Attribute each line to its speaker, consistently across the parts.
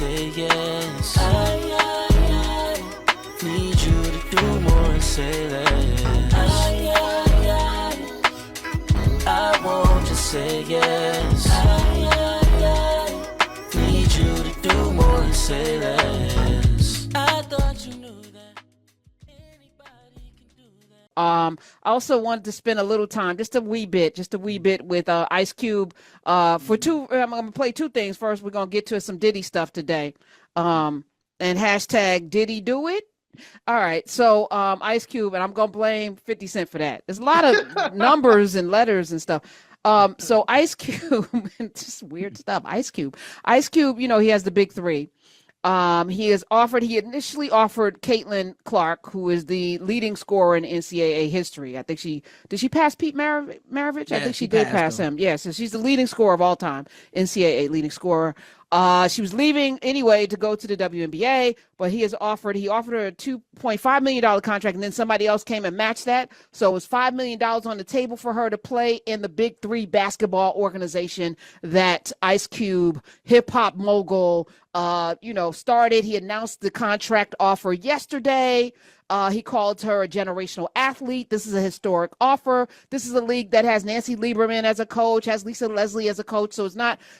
Speaker 1: say yes. I need you to do more and say less. I won't just say yes. I need you to do more and say less. I thought you knew that anybody can do that.
Speaker 2: I also wanted to spend a little time, just a wee bit with Ice Cube. For two, I'm gonna play two things. First, we're gonna get to some Diddy stuff today. And hashtag Diddy do it. All right, so Ice Cube, and I'm gonna blame 50 Cent for that. There's a lot of numbers and letters and stuff. So Ice Cube, just weird stuff. Ice Cube, you know, he has the big three. He initially offered Caitlin Clark, who is the leading scorer in NCAA history. I think did she pass Pete Maravich?
Speaker 3: Yeah,
Speaker 2: I think she did pass him. Yeah, so she's the leading scorer of all time, NCAA leading scorer. She was leaving anyway to go to the WNBA, but he offered her a $2.5 million contract, and then somebody else came and matched that. So it was $5 million on the table for her to play in the Big Three basketball organization that Ice Cube, hip hop mogul, started. He announced the contract offer yesterday. He called her a generational athlete. This is a historic offer. This is a league that has Nancy Lieberman as a coach, has Lisa Leslie as a coach. So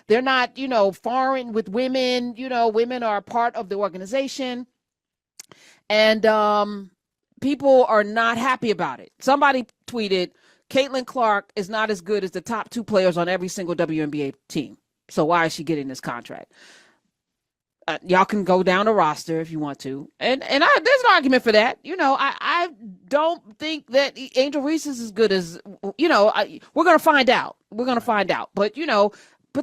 Speaker 2: they're not, foreign with women. Women are a part of the organization. And people are not happy about it. Somebody tweeted, Caitlin Clark is not as good as the top two players on every single WNBA team. So why is she getting this contract? Y'all can go down the roster if you want to. And there's an argument for that. I don't think that Angel Reese is as good as, we're going to find out. But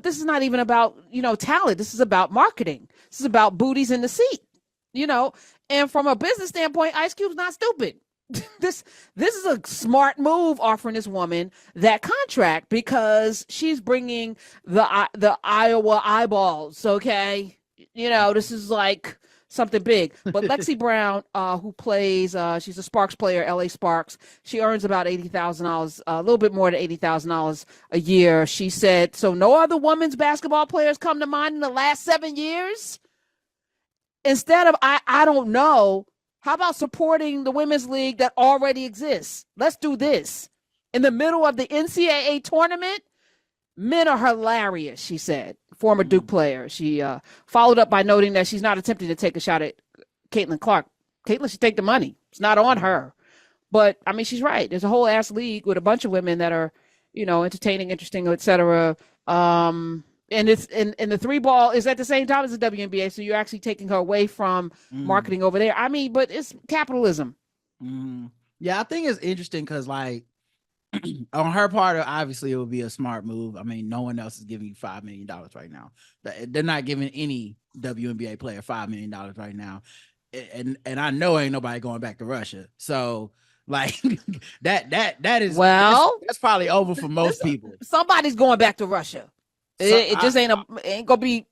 Speaker 2: this is not even about, talent. This is about marketing. This is about booties in the seat, and from a business standpoint, Ice Cube's not stupid. This is a smart move offering this woman that contract because she's bringing the Iowa eyeballs. Okay. This is like something big. But Lexi Brown, who plays, she's a Sparks player, LA Sparks. She earns about $80,000, a little bit more than $80,000 a year. She said, so no other women's basketball players come to mind in the last 7 years? Instead of, I don't know, how about supporting the women's league that already exists? Let's do this. In the middle of the NCAA tournament, men are hilarious, she said. Former Duke player. She followed up by noting that she's not attempting to take a shot at Caitlin Clark. Caitlin should take the money. It's not on her. But, I mean, she's right. There's a whole ass league with a bunch of women that are, entertaining, interesting, etc. And it's and the three ball is at the same time as the WNBA, so you're actually taking her away from marketing over there. I mean, but it's capitalism.
Speaker 3: Yeah, I think it's interesting because, like, on her part, obviously it would be a smart move. I mean, no one else is giving you $5 million right now. They're not giving any WNBA player $5 million right now. And I know ain't nobody going back to Russia. So like that is,
Speaker 2: well,
Speaker 3: that's probably over for most people.
Speaker 2: Somebody's going back to Russia. It just ain't gonna be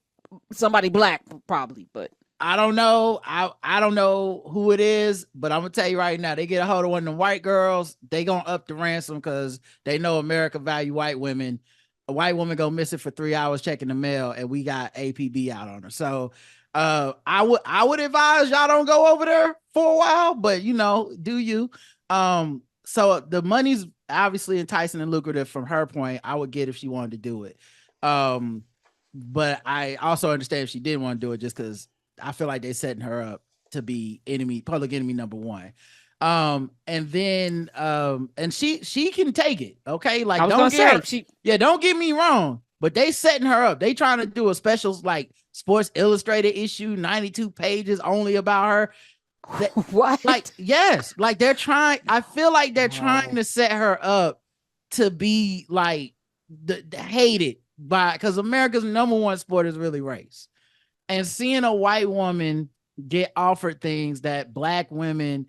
Speaker 2: somebody black probably, but
Speaker 3: I don't know. I don't know who it is, but I'm gonna tell you right now, they get a hold of one of them white girls, they gonna up the ransom because they know America value white women. A white woman go missing for 3 hours checking the mail, and we got APB out on her. So I would advise y'all don't go over there for a while, but do you? So the money's obviously enticing and lucrative from her point. I would get if she wanted to do it. But I also understand if she didn't want to do it, just because I feel like they're setting her up to be public enemy number one. And then and she can take it. Okay. Like, don't get me wrong, but they setting her up. They trying to do a special, like, Sports Illustrated issue, 92 pages only about her.
Speaker 2: What?
Speaker 3: Like, yes, like they're trying. I feel like they're trying to set her up to be like the hated by, because America's number one sport is really race. And seeing a white woman get offered things that black women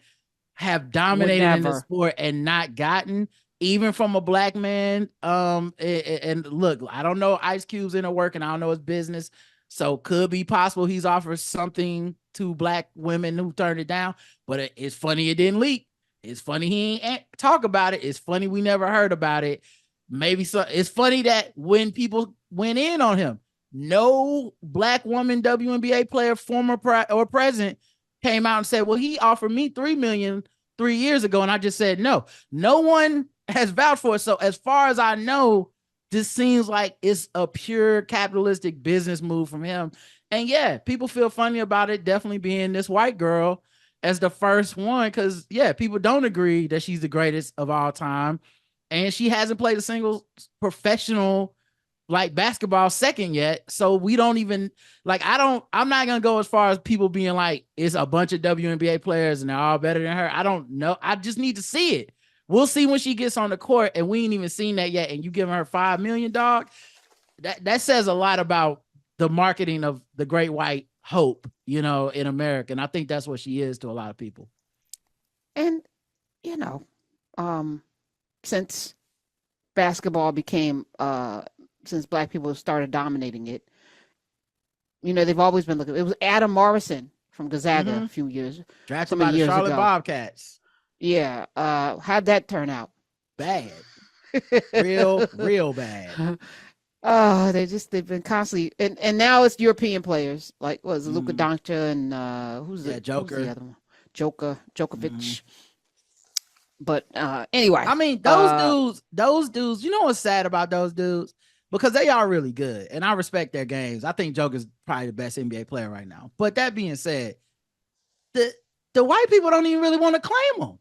Speaker 3: have dominated in the sport and not gotten, even from a black man. And look, I don't know Ice Cube's inner work, and I don't know his business, so could be possible he's offered something to black women who turned it down. But it's funny it didn't leak. It's funny he ain't talk about it. It's funny we never heard about it. Maybe so. It's funny that when people went in on him, no black woman WNBA player, former or present, came out and said, well, he offered me $3 million 3 years ago, and I just said no. No one has vouched for it. So as far as I know, this seems like it's a pure capitalistic business move from him. And yeah, people feel funny about it definitely being this white girl as the first one, because yeah, people don't agree that she's the greatest of all time, and she hasn't played a single professional like basketball second yet. So we don't even like, I'm not gonna go as far as people being like it's a bunch of WNBA players and they're all better than her. I don't know. I just need to see it. We'll see when she gets on the court, and we ain't even seen that yet. And you giving her $5 million, dog. That says a lot about the marketing of the great white hope, you know, in America. And I think that's what she is to a lot of people.
Speaker 2: And, you know, since basketball became, since black people started dominating it, you know, they've always been looking. It was Adam Morrison from Gonzaga a few years.
Speaker 3: Drafted by the Charlotte Bobcats.
Speaker 2: Yeah. How'd that turn out?
Speaker 3: Bad. real bad.
Speaker 2: Oh, they've been constantly, and now it's European players like Luka Doncic and who's the other one? Djokovic. But anyway,
Speaker 3: I mean, those dudes, you know what's sad about those dudes? Because they are really good, and I respect their games. I think Joker's probably the best NBA player right now. But that being said, the white people don't even really want to claim them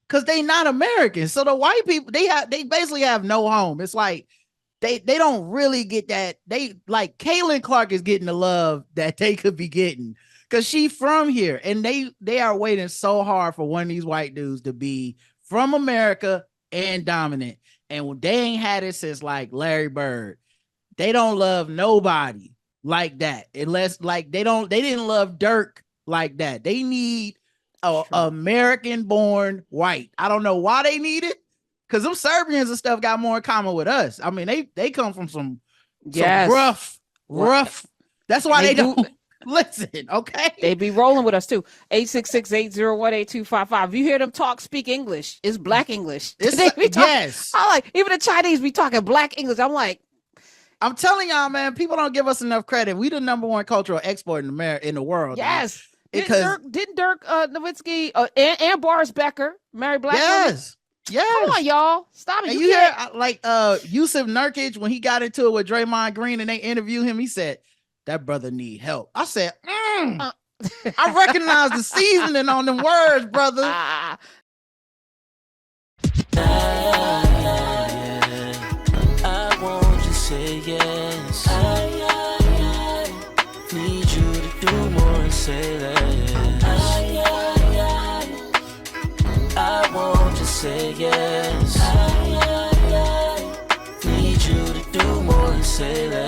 Speaker 3: because they not American. So the white people, they basically have no home. It's like they don't really get that. They like Caitlin Clark is getting the love that they could be getting because she from here, and they are waiting so hard for one of these white dudes to be from America and dominant. And they ain't had it since like Larry Bird. They don't love nobody like that. Unless like they didn't love Dirk like that. They need a American born white. I don't know why they need it. Cause them Serbians and stuff got more in common with us. I mean, they come from some rough. That's why they don't listen. Okay.
Speaker 2: They be rolling with us too. 866-801-8255. You hear them speak English. It's black English.
Speaker 3: Yes.
Speaker 2: I like, even the Chinese be talking black English. I'm like,
Speaker 3: I'm telling y'all, man, people don't give us enough credit. We the #1 cultural export in America, in the world.
Speaker 2: Yes. Didn't Dirk Nowitzki and Boris Becker marry black women?
Speaker 3: Yes.
Speaker 2: Come on, y'all. Stop it.
Speaker 3: And you hear like Yusuf Nurkic, when he got into it with Draymond Green and they interviewed him, he said, that brother need help. I said, I recognize the seasoning on them words, brother.
Speaker 1: I want you to say yes. I need you to do more and say less. I want you to say yes. Need you to do more and say less.